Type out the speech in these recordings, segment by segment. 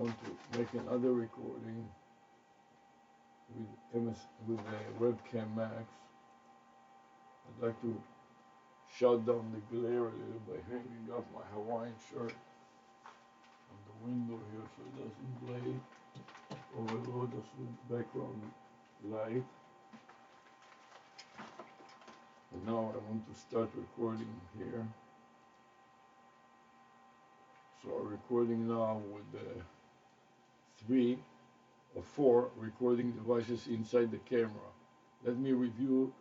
want to make another recording with the webcam max. I'd like to shut down the glare a little by hanging up my Hawaiian shirt on the window here so it doesn't overload us with background light. And now I want to start recording here. So I'm recording now with the 3 or 4 recording devices inside the camera. Let me review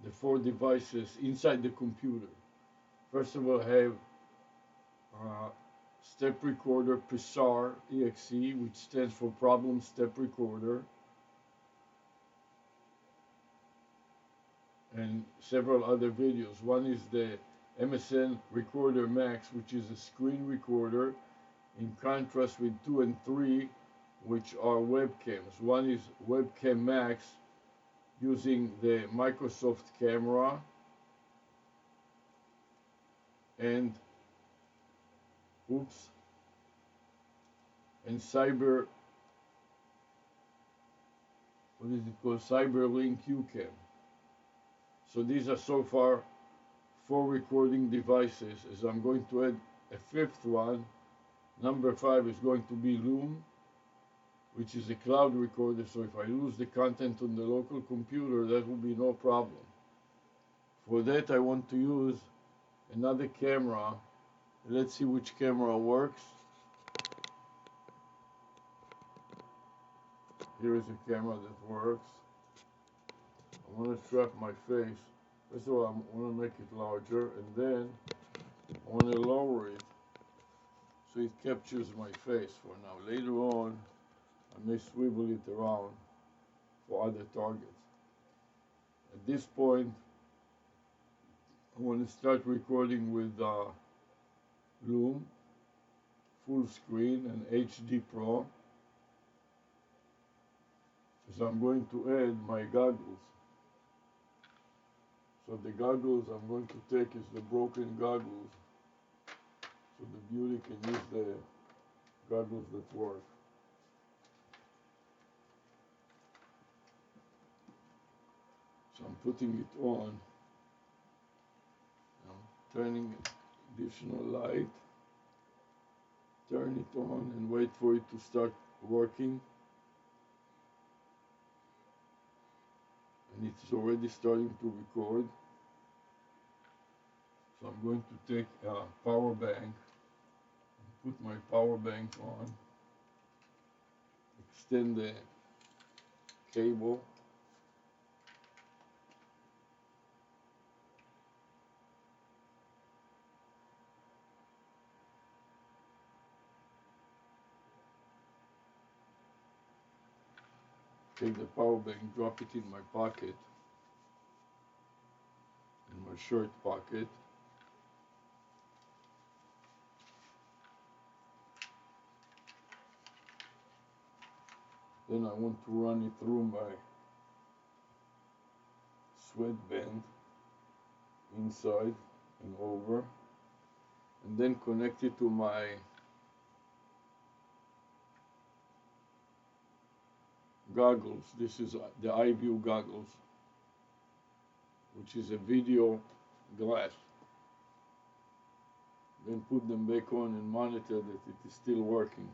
the 4 devices inside the computer. First of all, I have step recorder PSAR exe, which stands for problem step recorder, and several other videos. One is the MSN Recorder Max, which is a screen recorder, in contrast with 2 and 3, which are webcams. One is Webcam Max using the Microsoft camera, and Cyberlink UCam. So these are so far 4 recording devices, as I'm going to add a 5th one. Number 5 is going to be Loom, which is a cloud recorder, so if I lose the content on the local computer, that will be no problem. For that, I want to use another camera. Let's see which camera works. Here is a camera that works. I want to trap my face. First of all, I want to make it larger, and then I want to lower it so it captures my face for now. Later on, I may swivel it around for other targets. At this point, I want to start recording with Loom, full screen, and HD Pro. So I'm going to add my goggles. So the goggles I'm going to take is the broken goggles, so the beauty can use the goggles that work. So I'm putting it on. I'm turning additional light. Turn it on and wait for it to start working. And it's already starting to record. So I'm going to take a power bank and put my power bank on, extend the cable, take the power bank, drop it in my pocket, in my shirt pocket. Then I want to run it through my sweatband, inside and over, and then connect it to my goggles. This is the iView goggles, which is a video glass. Then put them back on and monitor that it is still working.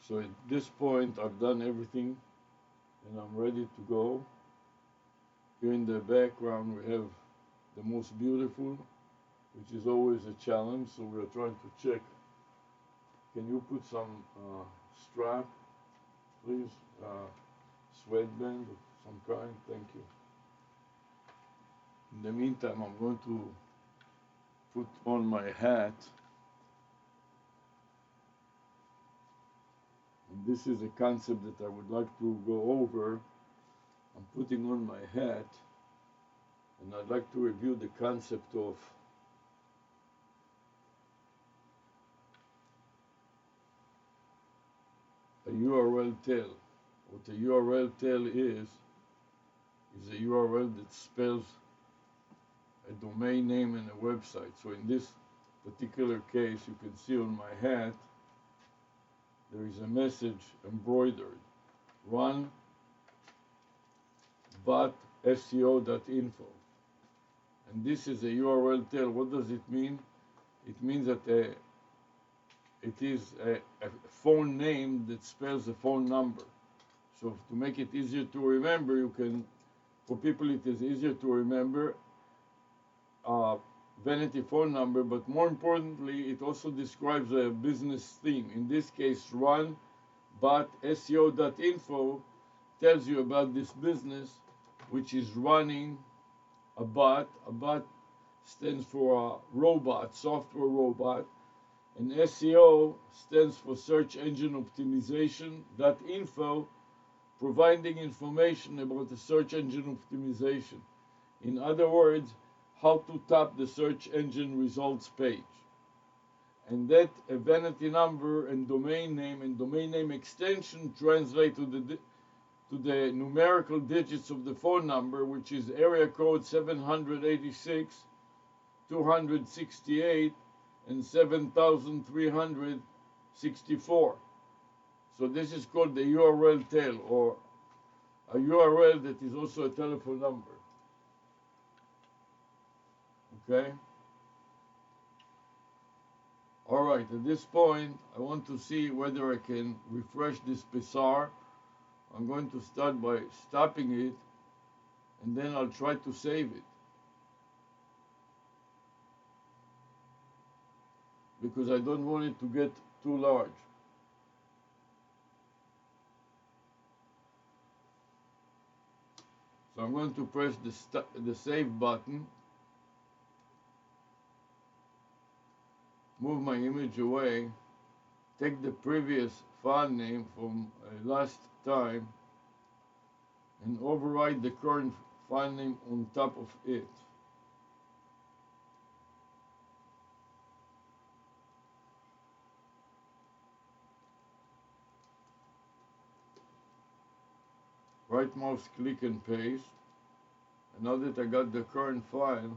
So at this point, I've done everything and I'm ready to go. Here in the background, we have the most beautiful, which is always a challenge. So we are trying to check. Can you put some strap, please? Sweatband of some kind, thank you. In the meantime, I'm going to put on my hat. And this is a concept that I would like to go over. I'm putting on my hat, and I'd like to review the concept of a URL tail. What a URL tail is a URL that spells a domain name and a website. So in this particular case, you can see on my hat, there is a message embroidered. Run but SEO.info. And this is a URL tail. What does it mean? It means that it is a phone name that spells a phone number. So to make it easier to remember, you can, for people it is easier to remember vanity phone number, but more importantly, it also describes a business theme. In this case, run but SEO.info tells you about this business, which is running a bot. A bot stands for a robot, software robot, and SEO stands for search engine optimization. .info, providing information about the search engine optimization. In other words, how to tap the search engine results page. And that a vanity number and domain name extension translate to the numerical digits of the phone number, which is area code 786, 268, and 7364. So this is called the URL tail, or a URL that is also a telephone number. Okay? All right, at this point, I want to see whether I can refresh this Psar. I'm going to start by stopping it, and then I'll try to save it. Because I don't want it to get too large. So I'm going to press the save button, move my image away, take the previous file name from last time, and override the current file name on top of it. Right mouse click and paste. And now that I got the current file,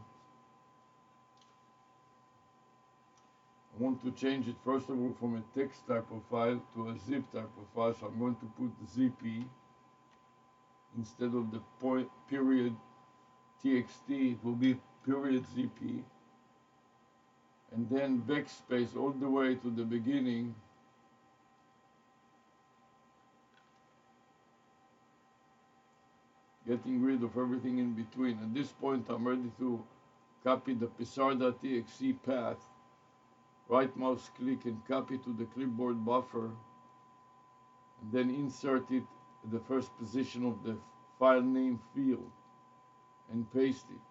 I want to change it first of all from a text type of file to a zip type of file. So I'm going to put ZP instead of the period txt. It will be period ZP, and then backspace all the way to the beginning. Getting rid of everything in between. At this point, I'm ready to copy the Psar.txt path. Right mouse click and copy to the clipboard buffer, and then insert it at the first position of the file name field and paste it.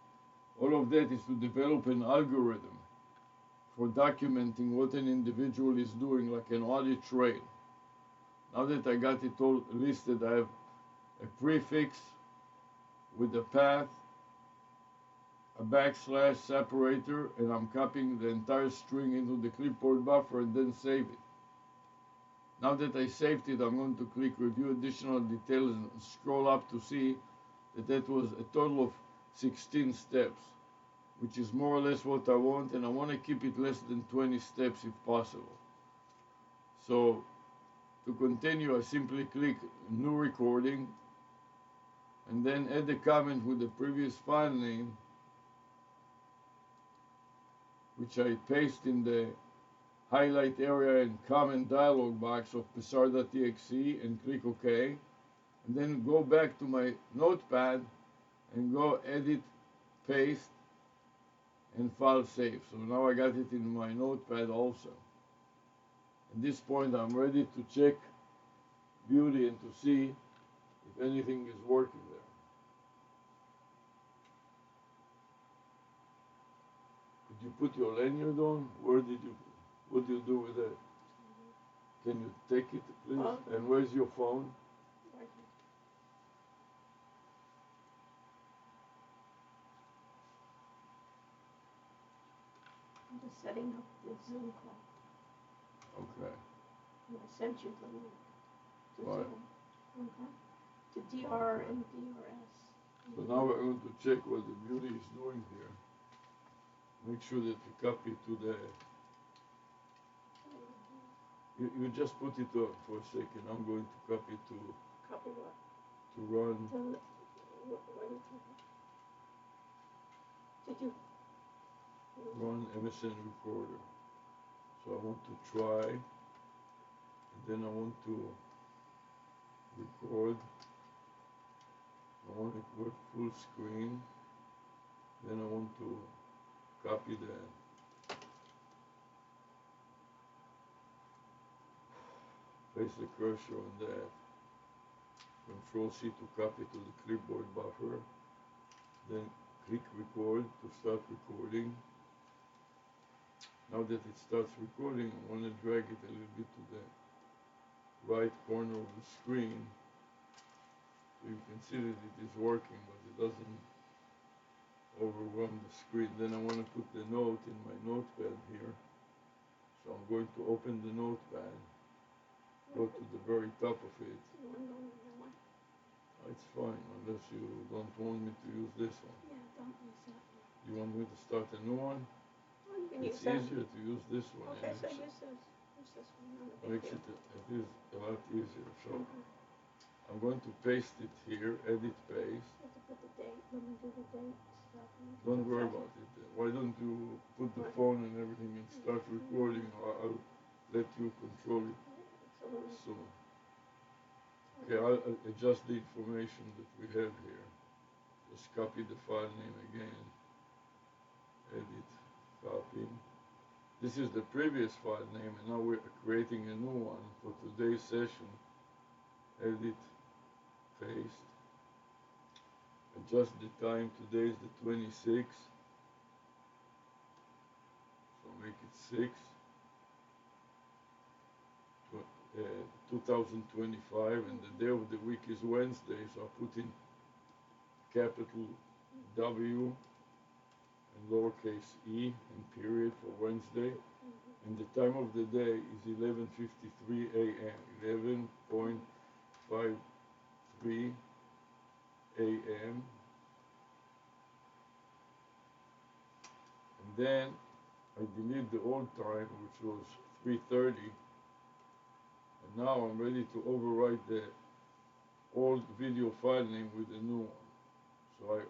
All of that is to develop an algorithm for documenting what an individual is doing, like an audit trail. Now that I got it all listed, I have a prefix with a path, a backslash separator, and I'm copying the entire string into the clipboard buffer and then save it. Now that I saved it, I'm going to click review additional details and scroll up to see that was a total of 16 steps, which is more or less what I want, and I want to keep it less than 20 steps if possible. So to continue, I simply click new recording, and then add a comment with the previous file name, which I paste in the highlight area and comment dialog box of Psar.txt, and click OK. And then go back to my notepad and go edit, paste, and file save. So now I got it in my notepad also. At this point, I'm ready to check Beauty and to see if anything is working there. Did you put your lanyard on? What do you do with it? Can you take it, please? And where's your phone? Right here. I'm just setting up the Zoom call. Okay. And I sent you the link to Right. Zoom. Okay. To DR and DRS. So now we're going to check what the Beauty is doing here. Make sure that you copy to the... You just put it on for a second. I'm going to copy to Copy what? run. What are you talking? Did you? Run MSN recorder. So I want to try, and then I want to record. I want it with full screen. Then I want to copy that. Place the cursor on that. Control C to copy to the clipboard buffer. Then click record to start recording. Now that it starts recording, I want to drag it a little bit to the right corner of the screen. So you can see that it is working, but it doesn't overwhelm the screen. Then I want to put the note in my notepad here. So I'm going to open the notepad. Go to the very top of it. It's fine, unless you don't want me to use this one. Yeah, don't use that one. You want me to start a new one? Well, you can It's use that. easier to use this one. Okay, and so it's- use this. Use this one. Not a big makes deal. it is a lot easier. So Okay. I'm going to paste it here, edit paste. You have to put the date. Let me do the date. Don't worry about it. Why don't you put the What? phone and everything and start recording? I'll let you control it soon. Okay, I'll adjust the information that we have here. Just copy the file name again. Edit, copy. This is the previous file name, and now we're creating a new one for today's session. Edit, paste. Adjust the time. Today is the 26th. So make it 6. 2025, and the day of the week is Wednesday, so I put in capital W and lowercase e and period for Wednesday. And the time of the day is 11:53 a.m. 11:53 a.m. And then I delete the old time, which was 3:30. And now I'm ready to overwrite the old video file name with the new one. So I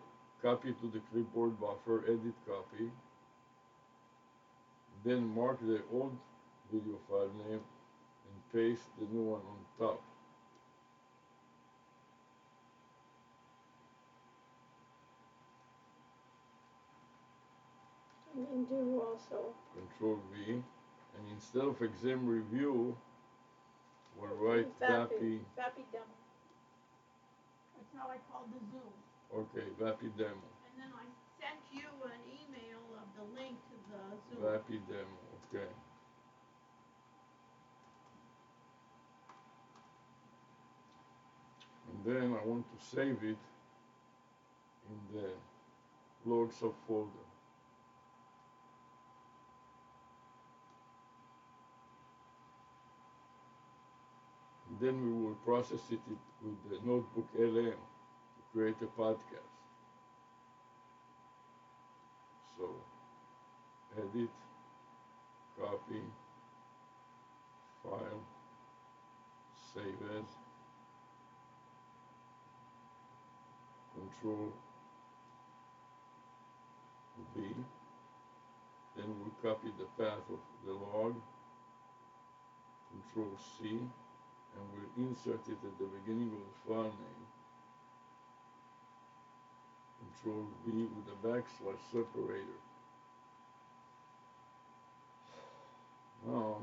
copy to the clipboard buffer, edit copy, then mark the old video file name and paste the new one on top. And then do also. Control V, and instead of exam review, we'll write VAPI. VAPI demo. That's how I called the Zoom. Okay, VAPI demo. And then I sent you an email of the link to the Zoom. VAPI demo, okay. And then I want to save it in the log subfolder. And then we will process it with the Notebook LM to create a podcast. So, edit, copy, file, save as, Control V, then we'll copy the path of the log, Control C, and we'll insert it at the beginning of the file name, Control V with a backslash separator. Now,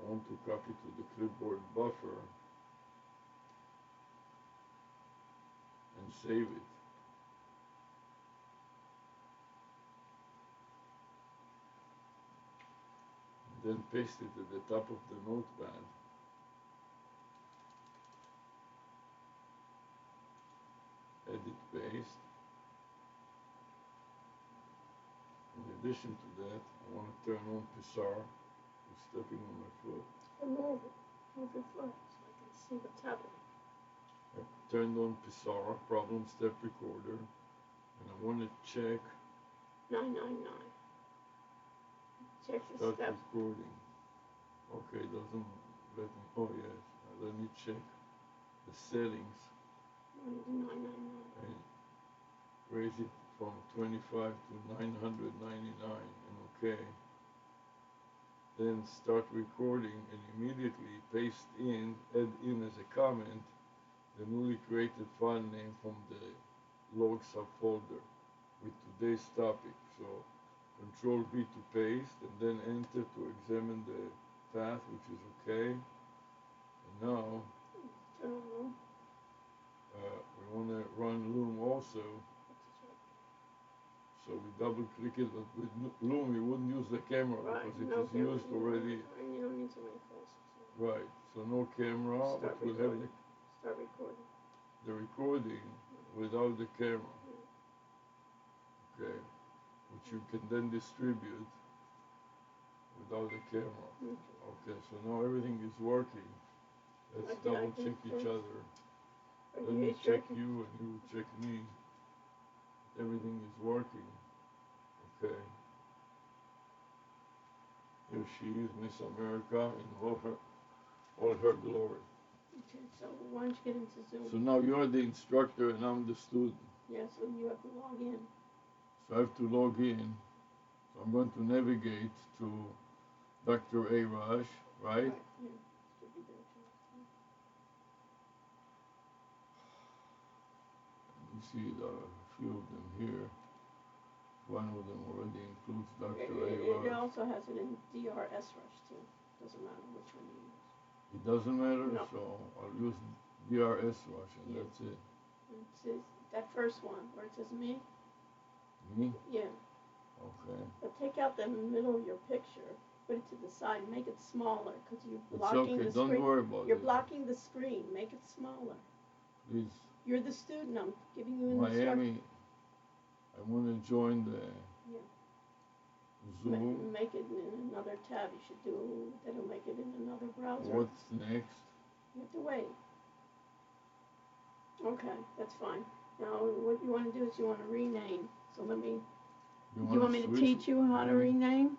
I want to copy to the clipboard buffer and save it. Then paste it at the top of the notepad. Edit paste. In addition to that, I want to turn on Pissar. I'm stepping on my foot. Move it. Move your foot so I can see what's happening. I turned on Pissar, problem step recorder, and I want to check 999. Check the Start steps. recording. Okay, doesn't let me. Oh yes. Let me check the settings. And raise it from 25 to 999 and okay. Then start recording and immediately add in as a comment the newly created file name from the log subfolder with today's topic. So Control V to paste and then enter to examine the path, which is okay. And now we want to run Loom also. So we double click it, but with Loom we wouldn't use the camera because it is used already. And you don't need so many files. Right, so no camera, but we'll have Start recording. the recording without the camera. Okay, which you can then distribute without the camera. Okay, so now everything is working. Let's double check each other. Let me check you and you check me. Everything is working. Okay. Here she is, Miss America, in all her glory. Okay, so why don't you get into Zoom? So now you're the instructor and I'm the student. Yeah, so you have to log in. So I have to log in. So I'm going to navigate to Dr. ARush, right? Yeah. Should be there too. You see a few of them here. One of them already includes Dr. ARush. It also has it in DRS Rush too. Doesn't matter which one you use. It doesn't matter, No. so I'll use DRS Rush and that's it. It says that first one where it says me. Me? Yeah. Okay. But take out the middle of your picture, put it to the side, make it smaller because you're It's blocking okay, the screen. don't worry about You're it. blocking the screen. Make it smaller. Please. You're the student. I'm giving you an instruction. Miami, I want to join the Zoom. Make it in another tab. You should do. That'll make it in another browser. What's next? You have to wait. Okay, that's fine. Now, what you want to do is you want to rename. So let me. You want me to teach you how to rename?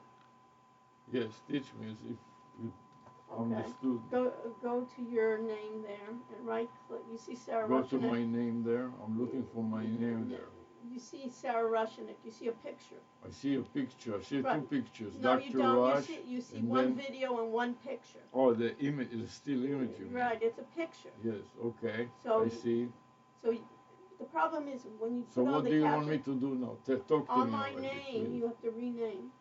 Yes, teach me as if I'm the student. Go to your name there and right click. You see Sarah Go Rushinick? to my name there. I'm looking for my name there. You see Sarah Rushinick. You see a picture. I see a picture. I see two pictures. No, Dr. you don't. Rush. You see one video and one picture. Oh, the image is still image. You mean. Right, it's a picture. Yes. Okay. So I see. So the problem is when you put so on the caption. So what do you want me to do now? Talk to me. On my name, you have to rename.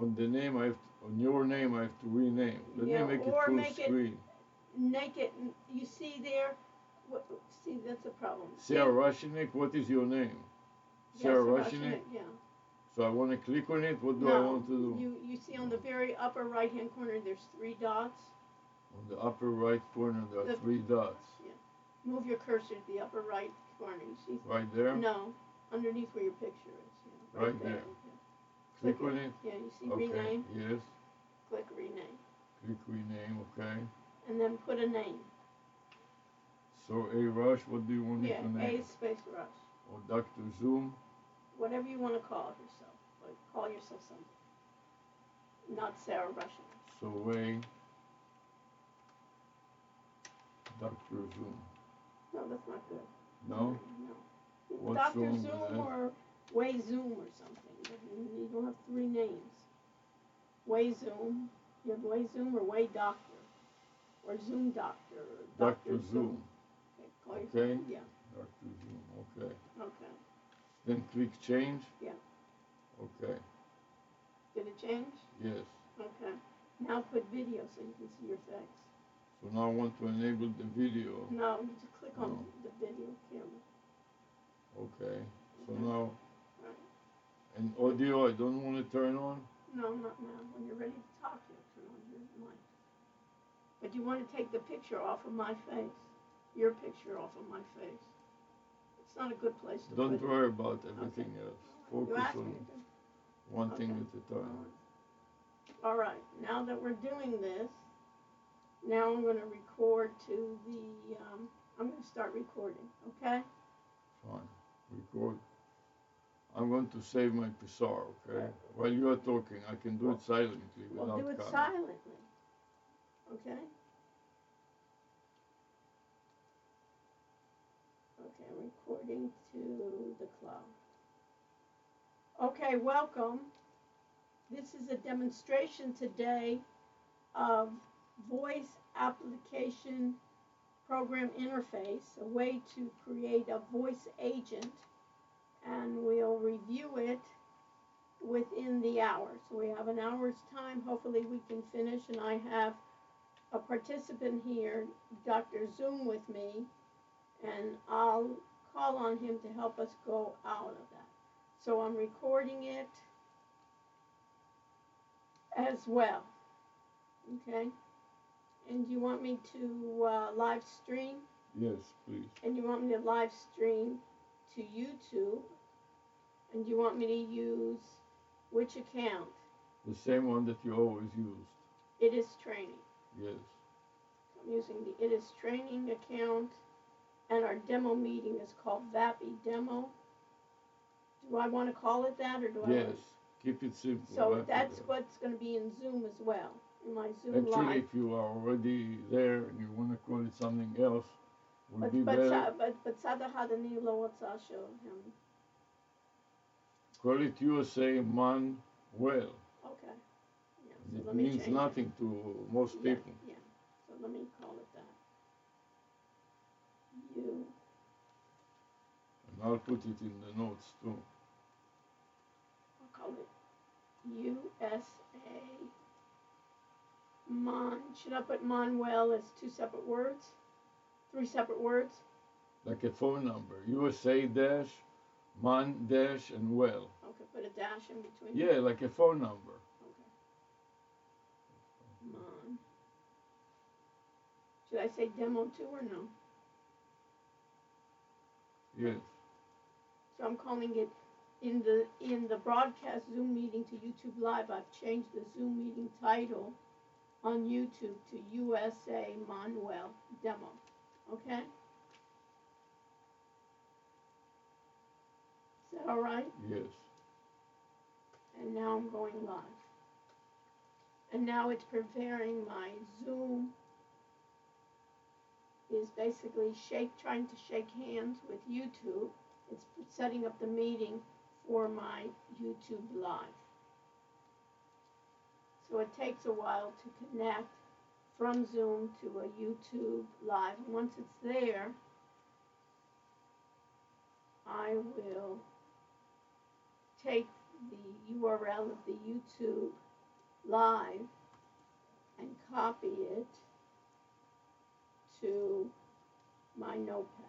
On the name, on your name, I have to rename. Let me make it full screen. Make it. You see there. See, that's a problem. Sarah Rushinick. What is your name? Sarah Rushinick. Yeah. So I want to click on it. What do I want to do? You see on the very upper right hand corner, there's 3 dots. On the upper right corner, there are 3 dots. Yeah. Move your cursor to the upper right corner. You see? Right there? No, underneath where your picture is. Yeah, right there. Yeah. Click on it. Yeah, you see rename? Yes. Click rename. Click rename, okay. And then put a name. So ARush, what do you want me to name? A space Rush. Or Dr. Zoom? Whatever you want to call yourself. But call yourself something. Not Sarah Rushing. So Dr. Zoom. No, that's not good. No? No. What's Dr. wrong Zoom with that? or Way Zoom or something. You don't have 3 names. Way Zoom. You have Way Zoom or Way Doctor. Or Zoom Doctor. Or Dr. Zoom. Okay. Yeah. Dr. Zoom, okay. Okay. Then click change? Yeah. Okay. Did it change? Yes. Okay. Now put video so you can see your face. So now I want to enable the video. No, you just click on the video camera. Okay. So now, right. And audio I don't want to turn on? No, not now. When you're ready to talk, you'll turn on your mic. But you want to take the picture off of my face. Your picture off of my face. It's not a good place to Don't put it. worry about everything else. Focus on one thing at a time. All right. Now that we're doing this, now I'm going to record to the, I'm going to start recording, okay? Fine. Record. I'm going to save my Pissar, okay? While you are talking, I can do it silently without Well, do it comment. silently. Okay? Okay, recording to the cloud. Okay, welcome. This is a demonstration today of voice application program interface, a way to create a voice agent, and we'll review it within the hour. So we have an hour's time. Hopefully we can finish, and I have a participant here, Dr. Zoom, with me, and I'll call on him to help us go out of that. So I'm recording it as well. Okay? And you want me to live stream? Yes, please. And you want me to live stream to YouTube? And you want me to use which account? The same one that you always used. It is training. Yes. I'm using the It is training account, and our demo meeting is called VAPI Demo. Do I want to call it that, or do I? Yes. Keep it simple. So that's what's going to be in Zoom as well, in my Zoom Actually, live. if you are already there and you want to call it something else, would be better. But Sadahad and lo watsa show him. Call it USA Man Well. Okay. Yeah. So It let me means change nothing to most people. Yeah. So let me call it that. You. And I'll put it in the notes too. I'll call it USA Mon. Should I put Manuel as 2 separate words? 3 separate words? Like a phone number. USA dash, Man dash, and well. Okay, put a dash in between. Yeah, like a phone number. Okay. Mon. Should I say demo too or no? Yes. So I'm calling it in the broadcast Zoom meeting to YouTube Live. I've changed the Zoom meeting title on YouTube to USA Manuel Demo. Okay? Is that all right? Yes. And now I'm going live. And now it's preparing my Zoom. Is basically trying to shake hands with YouTube. It's setting up the meeting for my YouTube Live. So it takes a while to connect from Zoom to a YouTube Live. And once it's there, I will take the URL of the YouTube Live and copy it to my notepad.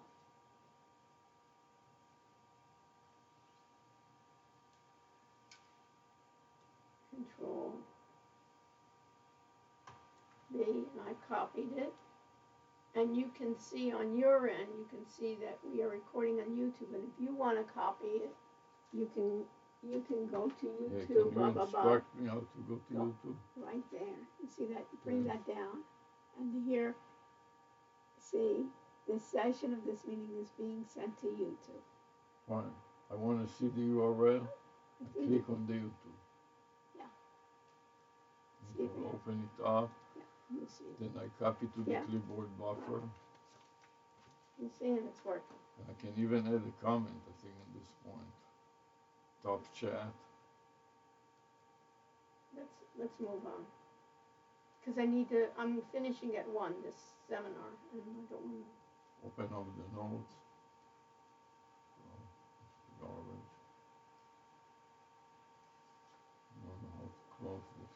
Control B, and I copied it. And you can see on your end, you can see that we are recording on YouTube. And if you want to copy it, you can go to YouTube. Yeah, can you instruct me how to go to YouTube? Right there. You see that? Bring that down. And here, see, this session of this meeting is being sent to YouTube. Fine. I want to see the URL. Click on the YouTube. Yeah. So open it up. Yeah, you see it. Then I copy to the clipboard buffer. You see, and it's working. I can even add a comment, I think, at this point. Top chat. Let's move on. Because I'm finishing at 1 this seminar, and I don't want to. Open up the notes. Garbage. I don't know how to close this.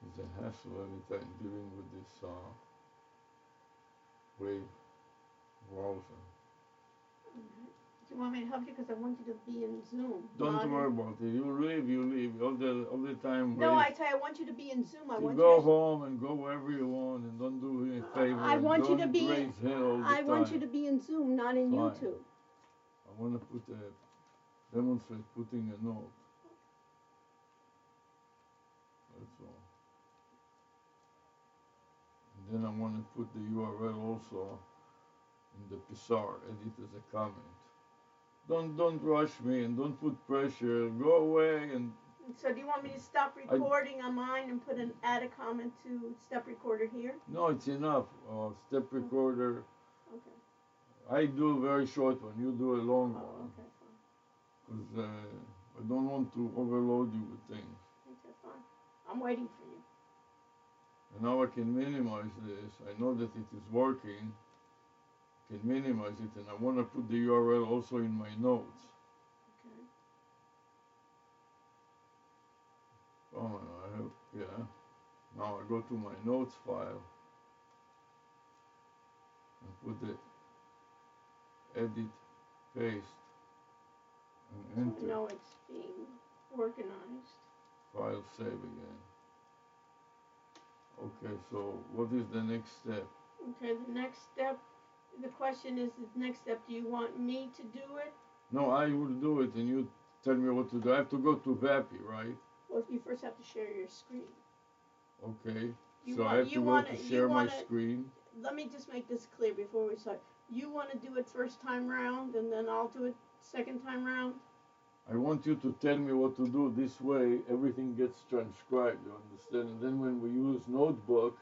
It's a hassle every time dealing with this Wave browser. Do you want me to help you? Because I want you to be in Zoom. Don't worry about it. You leave. All the time. No, I tell you, I want you to be in Zoom. I want you go home and go wherever you want and don't do me a favor. I want you to be. I want you to be in Zoom, not in YouTube. I want to demonstrate putting a note. That's all. And then I want to put the URL also in the Pissar, edit as a comment. don't rush me and don't put pressure. Go away and So do you want me to stop recording on mine and add a comment to step recorder here? no, it's enough. Step recorder. Okay. I do a very short one. You do a long one. Okay, fine. Because I don't want to overload you with things. Okay, fine. I'm waiting for you. And now I can minimize this. I know that it is working. I can minimize it, and I want to put the URL also in my notes. Okay. Oh, I have, yeah. Now I go to my notes file and put the edit, paste, and enter. So now it's being organized. File save again. Okay, so what is the next step? Okay, the next step, the question is, the next step, do you want me to do it? No, I will do it and you tell me what to do. I have to go to VAPI, right? Well, you first have to share your screen. Okay, I have to go to share my screen. Let me just make this clear before we start. You want to do it first time round and then I'll do it second time round? I want you to tell me what to do. This way, everything gets transcribed, you understand? And then when we use Notebook,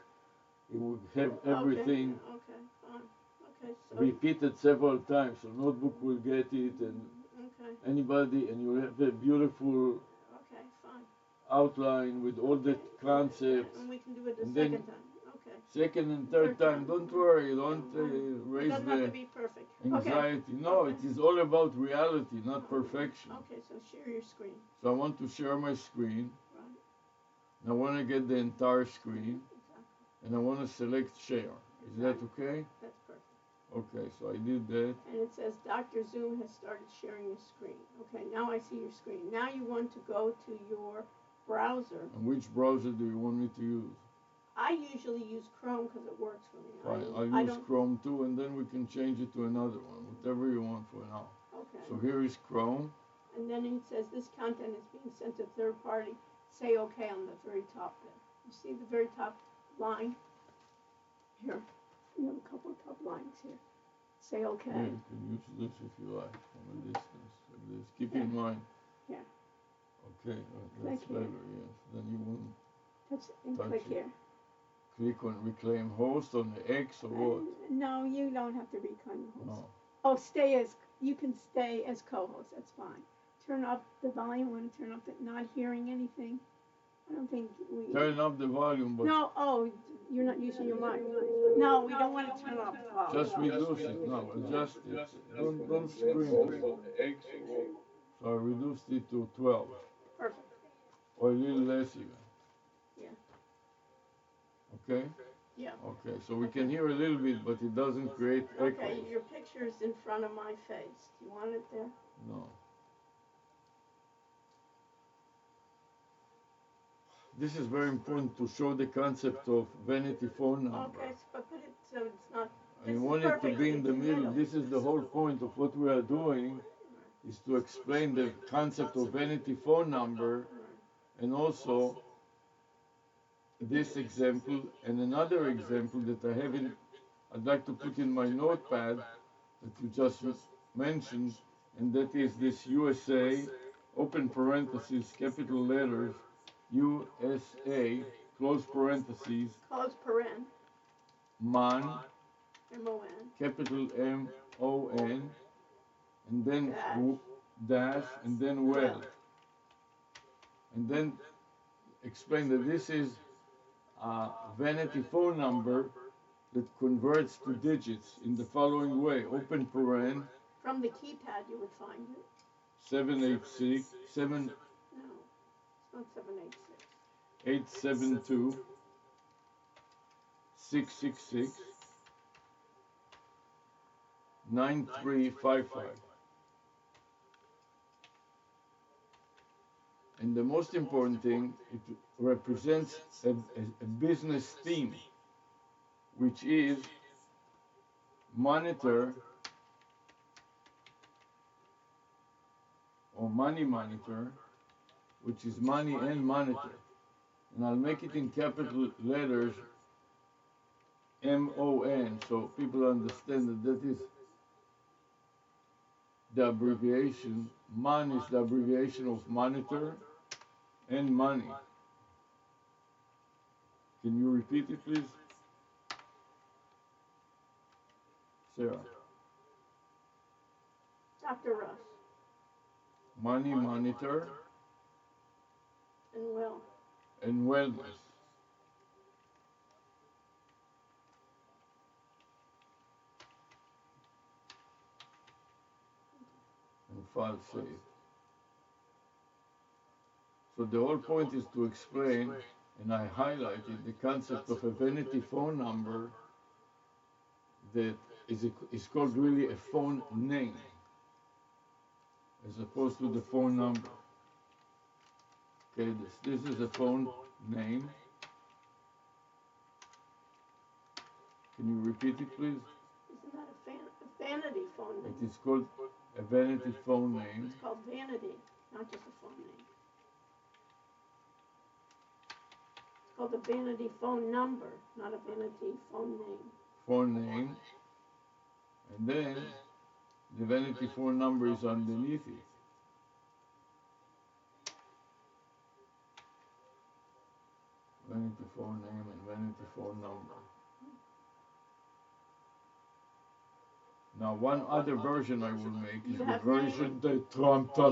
it would have everything Okay, fine. Okay, so repeated several times. So Notebook will get it, and anybody, and you'll have a beautiful outline with all the concepts. And we can do it the second time. Okay. Second and third time, don't worry, don't raise It doesn't have to be perfect. anxiety. No, it is all about reality, not perfection. Okay, so share your screen. So I want to share my screen. Right. And I want to get the entire screen. Exactly. And I want to select share. Is that okay? That's perfect. Okay, so I did that. And it says Dr. Zoom has started sharing your screen. Okay, now I see your screen. Now you want to go to your browser. And which browser do you want me to use? I usually use Chrome because it works for me. Fine, I'll use Chrome too, and then we can change it to another one, whatever you want for now. Okay. So here is Chrome. And then it says this content is being sent to third party. Say OK on the very top there. You see the very top line? Here. You have a couple of top lines here. Say OK. Yeah, you can use this if you like, from a distance, like this. Keep in mind. Yeah. Okay, that's better, yes. Then you won't touch and click it. here. Click on reclaim host on the X or what? No, you don't have to reclaim host. No. Oh, you can stay as co-host, that's fine. Turn up the volume, want to turn up the, not hearing anything. I don't think we... Turn up the volume, but... No, you're not using your mic. No, we don't want to turn up the volume. Just reduce it, no, adjust it. Don't scream. So I reduced it to 12. Perfect. Or a little less even. Yeah. Okay? Yeah. Okay, so we can hear a little bit, but it doesn't create echoes. Okay, your picture is in front of my face. Do you want it there? No. This is very important to show the concept of vanity phone number. Okay, but put it so it's not... I want it to be in the middle. This is the whole point of what we are doing, is to explain the concept of vanity phone number, and also this example and another example that I'd like to put in my notepad that you just mentioned, and that is this USA, open parentheses, capital letters, USA, close parentheses, close paren, MON, M-O-N, capital M-O-N, and then dash, and then well. And then explain that this is a vanity phone number that converts to digits in the following way. Open paren. From the keypad you would find it. 786, No, it's not 786. 872, 666, 9355. And the most important thing, it represents a business theme, which is monitor or money monitor, which is money and monitor. And I'll make it in capital letters, M-O-N, so people understand that that is the abbreviation. MON is the abbreviation of monitor and money. Can you repeat it, please? Sarah. Dr. Rush. Money, monitor, And well. and wellness. And file save. So the whole point is to explain, and I highlighted the concept of a vanity phone number that is called really a phone name, as opposed to the phone number. Okay, this is a phone name. Can you repeat it, please? Isn't that a vanity phone name? It is called a vanity phone name. It's called vanity, not just a phone name. It's called a vanity phone number, not a vanity phone name. Phone name. And then the vanity phone number is underneath it. Vanity phone name and vanity phone number. Now, one other version I will make is the version that Trump I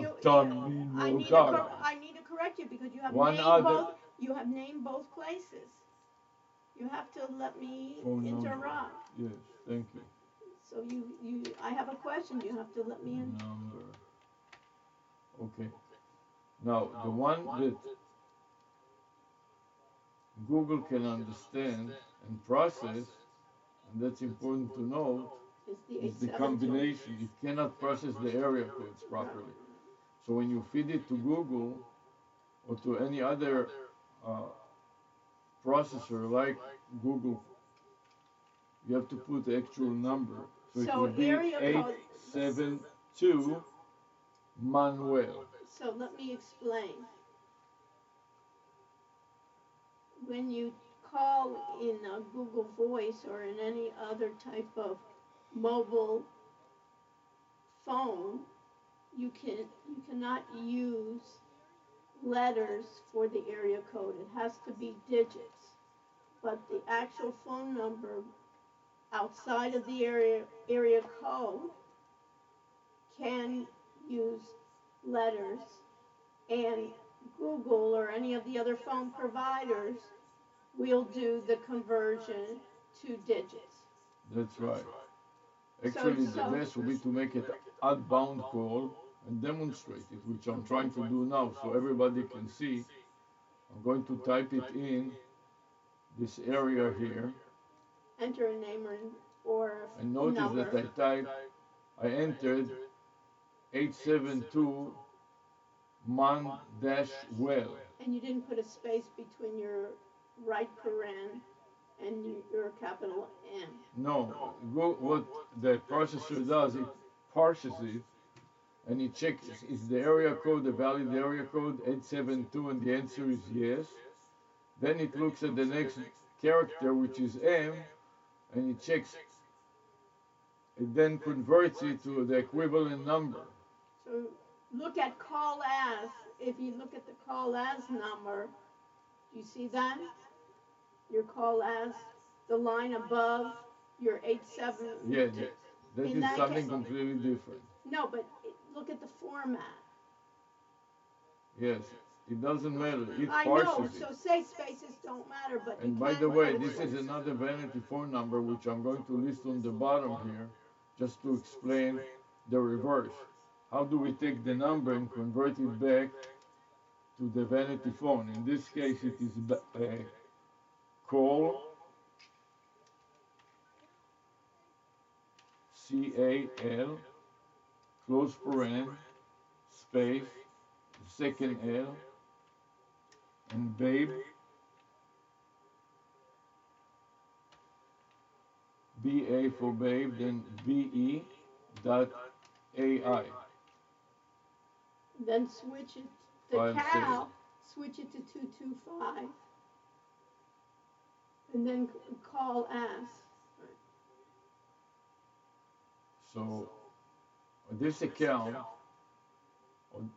need to correct you because you have named both places. You have to let me interrupt. Yes, thank you. So I have a question. You have to let me in. Number. Okay. Now, the one that Google can understand and process, and that's important to know, is the combination. It cannot process the area codes properly. So when you feed it to Google or to any other processor like Google, you have to put the actual number. So it will be 872 Manuel. So let me explain. When you call in a Google Voice or in any other type of mobile phone, you cannot use letters for the area code. It has to be digits. But the actual phone number outside of the area code can use letters, and Google or any of the other phone providers will do the conversion to digits. That's right. Actually, the best would be to make it outbound call and demonstrate it, which I'm trying to do now so everybody can see. I'm going to type it in this area here. Enter a name or a and notice number. that I entered 872 man-well. And you didn't put a space between your right paren and your capital M. No, what the processor does, it parses it and it checks is the area code a valid area code 872, and the answer is yes. Then it looks at the next character, which is M, and it checks. It then converts it to the equivalent number. So look at call as. If you look at the call as number, do you see that? Your call as, the line above your 87. Yeah, that is something completely different. No, but look at the format. Yes, it doesn't matter. It I parses know, it. so say spaces don't matter, but and by the way, this is another vanity phone number which I'm going to list on the bottom here, just to explain the reverse. How do we take the number and convert it back to the vanity phone? In this case, it is call, C-A-L, close paren, space, second L, and babe, B-A for babe, then B-E dot A-I. Then switch it, the cow, switch it to 225, and then call as. So this account, on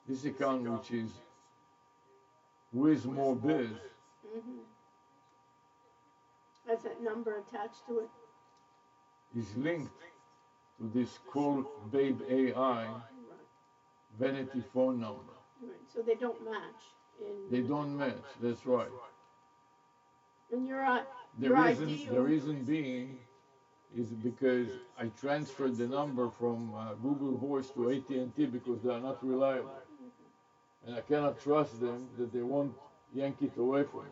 this account which is with more biz, Has that number attached to it? is linked to this Call Babe AI Right. vanity phone number. Right. So they don't match. They don't match. That's right. And your The reason being is because I transferred the number from Google Voice to AT&T because they are not reliable, and I cannot trust them that they won't yank it away from me.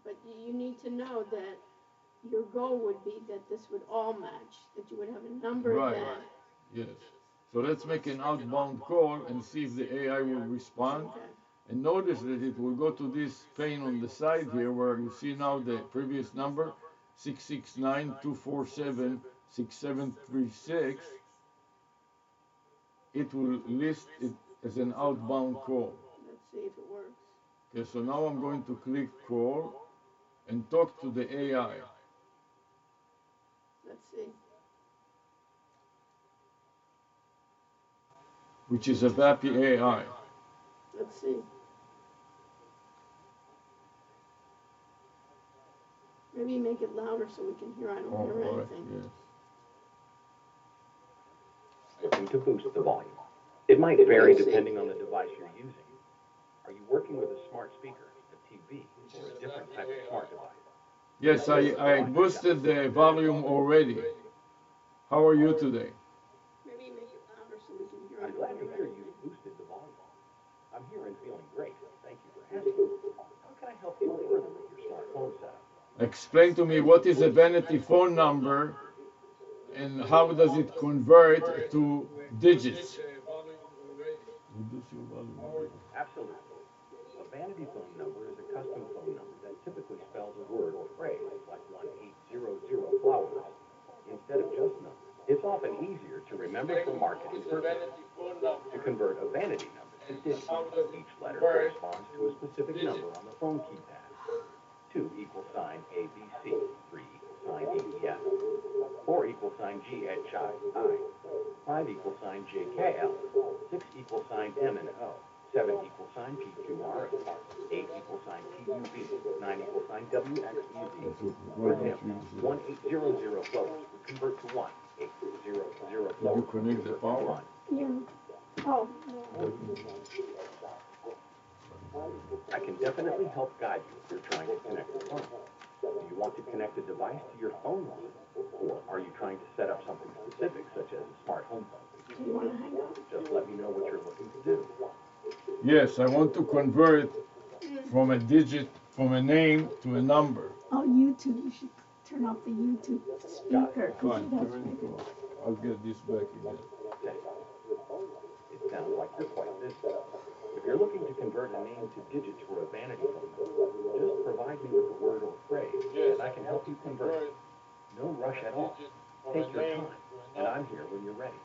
But you need to know that your goal would be that this would all match, that you would have a number Right. that. Yes. So let's make an outbound call and see if the AI will respond. Okay. And notice that it will go to this pane on the side here where you see now the previous number, 669-247-6736. It will list it as an outbound call. Let's see if it works. Okay, so now I'm going to click call and talk to the AI. Let's see. Which is a VAPI AI. Let's see. Maybe make it louder so we can hear. I don't hear All right, anything. yes. Looking to boost the volume. It might vary depending on the device you're using. Are you working with a smart speaker, a TV, or a different type of smart device? Yes, I boosted the volume already. How are you today? Maybe make it louder so we can hear. I'm glad to hear you boosted the volume. I'm here and feeling great. Thank you for asking. How can I help you further with your smartphone setup? Explain to me what is a vanity phone number and how does it convert to digits? Absolutely. A vanity phone number is a custom phone number that typically spells a word or phrase like 1800 flowers instead of just numbers. It's often easier to remember for marketing purposes. To convert a vanity number to digits, each letter corresponds to a specific number on the phone keypad. 2 == ABC, 3 == DEF, 4 == GHI, 5 == JKL, 6 == M&O, 7 == PQR, 8 == TUV, 9 == WXUV. For example, 1800 flowers would convert to 1. 800 flowers would connect the convert to power? 1. Yeah. Oh. I can definitely help guide you if you're trying to connect the phone. Do you want to connect a device to your phone line? Or are you trying to set up something specific, such as a smart home phone? Do you want to hang up? Just let me know what you're looking to do. Yes, I want to convert from a digit, from a name to a number. Oh, YouTube. You should turn off the YouTube speaker. Fine, I'll get this back again. It sounds like you're quite busy. If you're looking to convert a name to digits for a vanity phone number, just provide me with a word or phrase, and I can help you convert it. No rush at all. Take your time, and I'm here when you're ready.